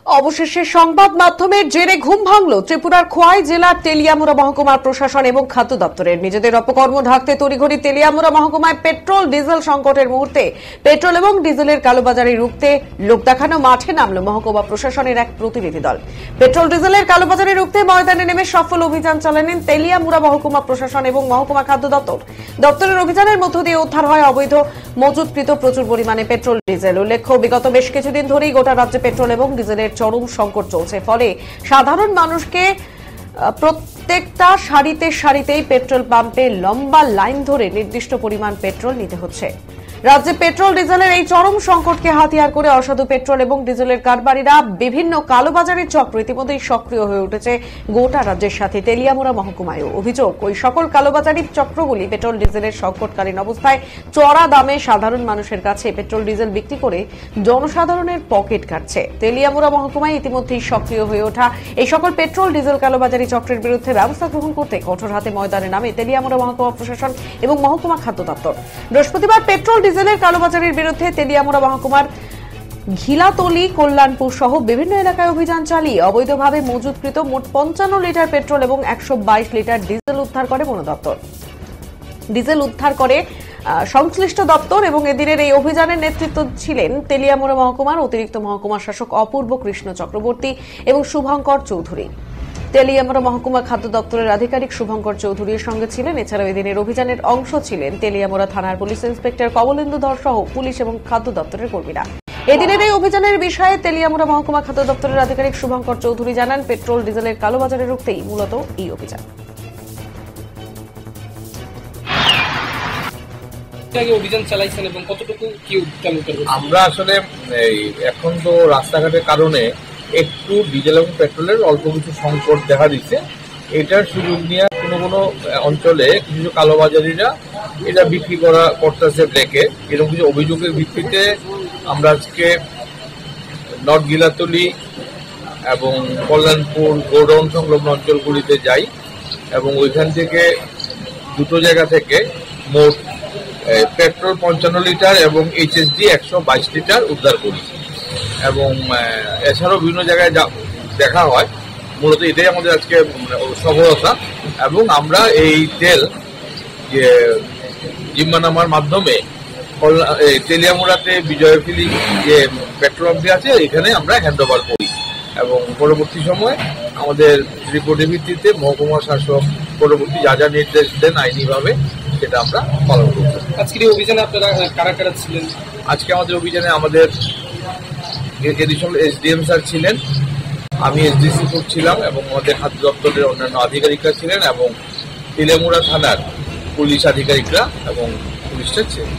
অবশেষে সংবাদ মাধ্যমের জেরে ঘুম ভাঙল ত্রিপুরার খোয়াই জেলার তেলিয়ামুড়া মহকুমার প্রশাসন এবং খাদ্য দপ্তরের। নিজেদের অপকর্ম ঢাকতে তড়িঘড়ি তেলিয়ামুড়া মহকুমায় পেট্রোল ডিজেল সংকটের মুহূর্তে পেট্রোল এবং ডিজেলের কালোবাজারি রুখতে লোক দেখানো মাঠে নামল মহকুমা প্রশাসনের এক প্রতিনিধি দল। পেট্রোল ডিজেলের কালোবাজারি রুখতে ময়দানে নেমে সফল অভিযান চালালেন তেলিয়ামুড়া মহকুমা প্রশাসন এবং মহকুমা খাদ্য দপ্তরের অভিযানের মধ্য দিয়ে উদ্ধার হয় অবৈধ মজুতকৃত প্রচুর পরিমাণে পেট্রোল ডিজেল। উল্লেখ্য, বিগত বেশ কিছুদিন ধরেই গোটা রাজ্যে পেট্রোল এবং ডিজেলের চরম সংকট চলছে। ফলে সাধারণ মানুষকে প্রত্যেকটা সারিতেই পেট্রোল পাম্পে লম্বা লাইন ধরে নির্দিষ্ট পরিমাণ পেট্রোল নিতে হচ্ছে। রাজ্যে পেট্রোল ডিজেলের এই চরম সংকটকে হাতিয়ার করে অসাধু পেট্রোল এবং ডিজেলের কারবারিরা বিভিন্ন কালোবাজারের চক্র ইতিমধ্যেই সক্রিয় হয়ে উঠেছে গোটা রাজ্যের সাথে তেলিয়ামুড়া মহকুমায়ও। অভিযোগ, ওই সকল কালোবাজারি চক্রগুলি পেট্রোল ডিজেলের সংকটকালীন অবস্থায় চড়া দামে সাধারণ মানুষের কাছে পেট্রোল ডিজেল বিক্রি করে জনসাধারণের পকেট কাটছে। তেলিয়ামুড়া মহকুমায় ইতিমধ্যেই সক্রিয় হয়ে ওঠা এই সকল পেট্রোল ডিজেল কালোবাজারি চক্রের বিরুদ্ধে ব্যবস্থা গ্রহণ করতে কঠোর হাতে ময়দানে নামে তেলিয়ামুড়া মহকুমা প্রশাসন এবং মহকুমা খাদ্য দপ্তর। বৃহস্পতিবার পেট্রোল ডিজেলের কালোবাজারির বিরুদ্ধে তেলিয়ামুড়া মহকুমার ঘিলাতলি, কল্যাণপুর সহ বিভিন্ন এলাকায় অভিযান চালিয়ে অবৈধভাবে মজুতকৃত মোট 55 লিটার পেট্রোল এবং 122 লিটার ডিজেল উদ্ধার করে বন দপ্তর। ডিজেল উদ্ধার করে সংশ্লিষ্ট দপ্তর এবং এদিনের এই অভিযানের নেতৃত্ব ছিলেন তেলিয়ামুড়া মহকুমার অতিরিক্ত মহকুমা শাসক অপূর্ব কৃষ্ণ চক্রবর্তী এবং শুভঙ্কর চৌধুরী। তেলিয়ামুড়া মহকুমা খাদ্য দপ্তরের আধিকারিক শুভঙ্কর চৌধুরীর সঙ্গে ছিলেন। এছাড়াও এদিনের অভিযানের অংশ ছিলেন তেলিয়ামুড়া থানার পুলিশ ইন্সপেক্টর কমলেন্দু ধর সহ পুলিশ এবং খাদ্য দপ্তরের কর্মীরা। এদিনের এই অভিযানের বিষয়ে তেলিয়ামুড়া মহকুমা খাদ্য দপ্তরের আধিকারিক শুভঙ্কর চৌধুরী জানান, পেট্রোল ডিজেলের কালোবাজারে রুখতেই মূলত এই অভিযান। অভিযান চালাইছেন এবং কতটুকু কি চালু করবেন? আমরা আসলে এখন তো রাস্তাঘাটের কারণে একটু ডিজেল এবং পেট্রোলের অল্প কিছু সংকট দেখা দিচ্ছে। এটার সুযোগ নিয়ে কোনো অঞ্চলে কিছু কালোবাজারিরা এটা বিক্রি করতেছে ব্ল্যাকে। এরকম কিছু অভিযোগের ভিত্তিতে আমরা আজকে নর্থ গিলাতলি এবং কল্যাণপুর গোডাউন সংলগ্ন অঞ্চলগুলিতে যাই এবং ওইখান থেকে দুটো জায়গা থেকে মোট পেট্রোল 55 লিটার এবং এইচএসডি 122 লিটার উদ্ধার করি এবং এছাড়াও বিভিন্ন জায়গায় দেখা হয়। মূলত এটাই আমাদের আজকে সফলতা এবং আমরা এই তেল যে জিম্মানামার মাধ্যমে তেলিয়ামুড়াতে বিজয় ফিলিং যে পেট্রোল পাম্পটি আছে এখানে আমরা হ্যান্ড ওভার করি এবং পরবর্তী সময় আমাদের রিপোর্টের ভিত্তিতে মহকুমা শাসক পরবর্তী যা যা নির্দেশ দেন আইনিভাবে সেটা আমরা পালন করব। আজকের এই অভিযানে আপনারা কারা কারা ছিলেন? আজকে আমাদের অভিযানে আমাদের এডিশনাল এসডিএম স্যার ছিলেন, আমি এসডিসি ছিলাম এবং আমাদের খাদ্য দপ্তরের অন্যান্য আধিকারিকরা ছিলেন এবং তেলিয়ামুড়া থানার পুলিশ আধিকারিকরা এবং পুলিশরা ছিলেন।